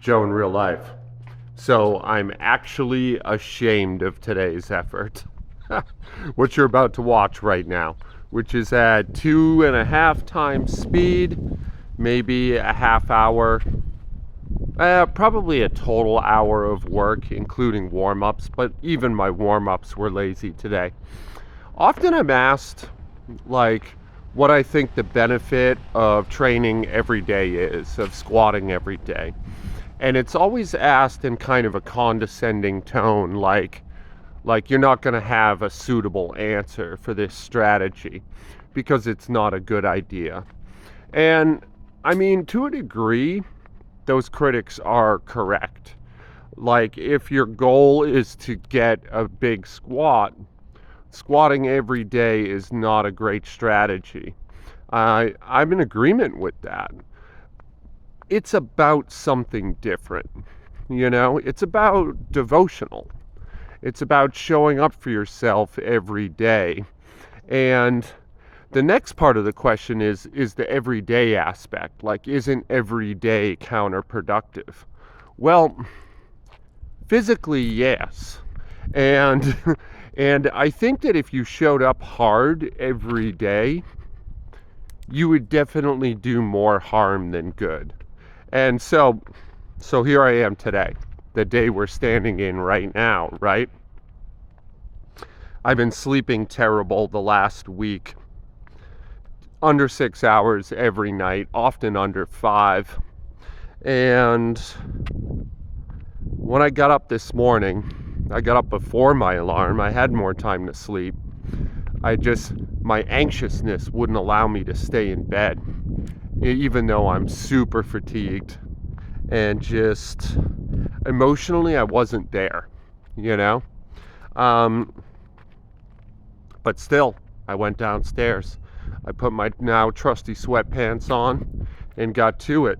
Joe in real life. So I'm actually ashamed of today's effort. What you're about to watch right now, which is at 2.5 times speed, maybe a half hour, probably a total hour of work, including warm-ups, but even my warm-ups were lazy today. Often I'm asked, like, what I think the benefit of training every day is, of squatting every day. And it's always asked in kind of a condescending tone, like you're not going to have a suitable answer for this strategy because it's not a good idea. And I mean, to a degree, those critics are correct. Like, if your goal is to get a big squat, squatting every day is not a great strategy. I'm in agreement with that. It's about something different, It's about devotional. It's about showing up for yourself every day. And the next part of the question is the everyday aspect. Like, isn't every day counterproductive? Well, physically, yes. And and I think that if you showed up hard every day, you would definitely do more harm than good. And so here I am today, the day we're standing in right now, right? I've been sleeping terrible the last week. Under 6 hours every night, often under 5. And when I got up this morning, I got up before my alarm. I had more time to sleep. My anxiousness wouldn't allow me to stay in bed, even though I'm super fatigued. And just emotionally, I wasn't there, But still, I went downstairs. I put my now trusty sweatpants on and got to it.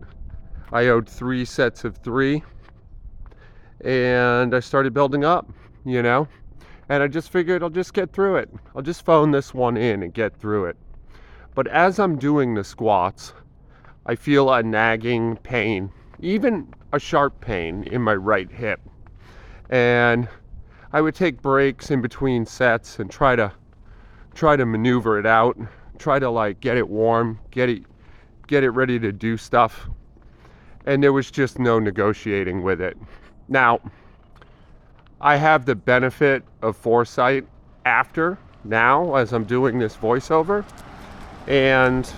I owed 3 sets of 3, and I started building up, And I just figured I'll just get through it. I'll just phone this one in and get through it. But as I'm doing the squats, I feel a nagging pain, even a sharp pain in my right hip. And I would take breaks in between sets and try to maneuver it out, try to get it warm, get it ready to do stuff. And there was just no negotiating with it. Now, I have the benefit of foresight now as I'm doing this voiceover. And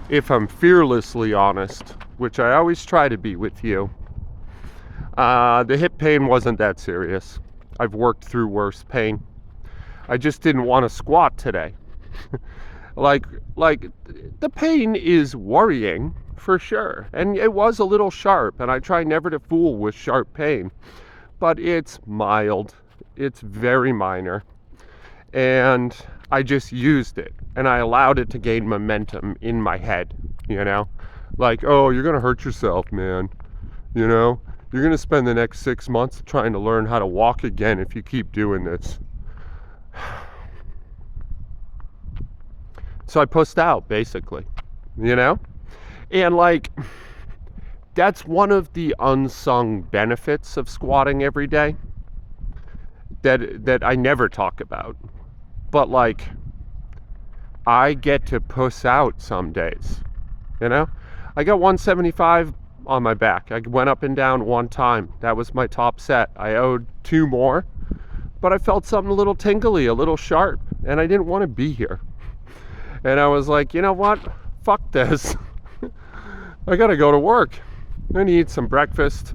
if I'm fearlessly honest, which I always try to be with you, the hip pain wasn't that serious. I've worked through worse pain. I just didn't want to squat today. like the pain is worrying for sure, and it was a little sharp, and I try never to fool with sharp pain, but it's mild, it's very minor, and I just used it, and I allowed it to gain momentum in my head, oh, you're gonna hurt yourself, man, you're gonna spend the next 6 months trying to learn how to walk again if you keep doing this. So I pussed out, basically, And that's one of the unsung benefits of squatting every day that I never talk about. But I get to puss out some days, I got 175 on my back. I went up and down 1 time. That was my top set. I owed 2 more, but I felt something a little tingly, a little sharp, and I didn't want to be here. And I was like, you know what? Fuck this. I gotta go to work. I'm gonna eat some breakfast.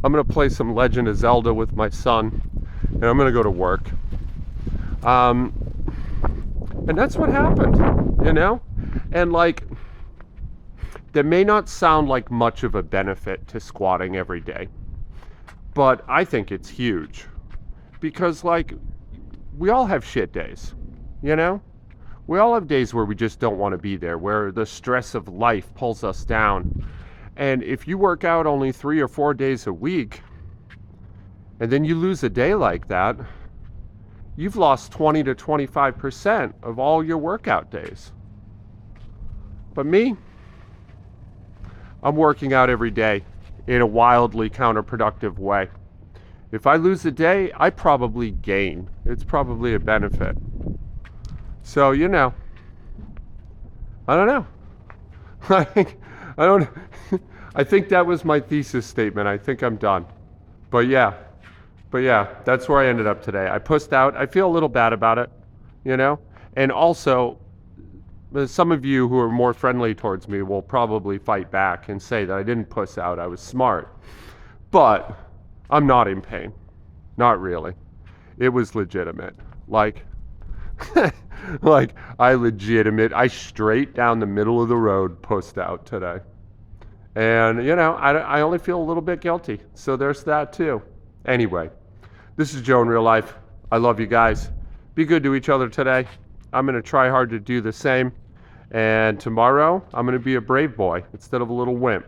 I'm gonna play some Legend of Zelda with my son, and I'm gonna go to work. And that's what happened, And that may not sound like much of a benefit to squatting every day, but I think it's huge. Because we all have shit days, We all have days where we just don't want to be there, where the stress of life pulls us down. And if you work out only 3 or 4 days a week, and then you lose a day like that, you've lost 20 to 25% of all your workout days. But me, I'm working out every day. in a wildly counterproductive way. If I lose a day, I probably gain. It's probably a benefit. So, I don't know. I don't. I think that was my thesis statement. I think I'm done. But yeah, that's where I ended up today. I pussed out. I feel a little bad about it, And also, some of you who are more friendly towards me will probably fight back and say that I didn't puss out. I was smart. But I'm not in pain. Not really. It was legitimate. Like I straight down the middle of the road pussed out today. And, I only feel a little bit guilty. So there's that too. Anyway, this is Joe in real life. I love you guys. Be good to each other today. I'm going to try hard to do the same. And tomorrow, I'm going to be a brave boy instead of a little wimp.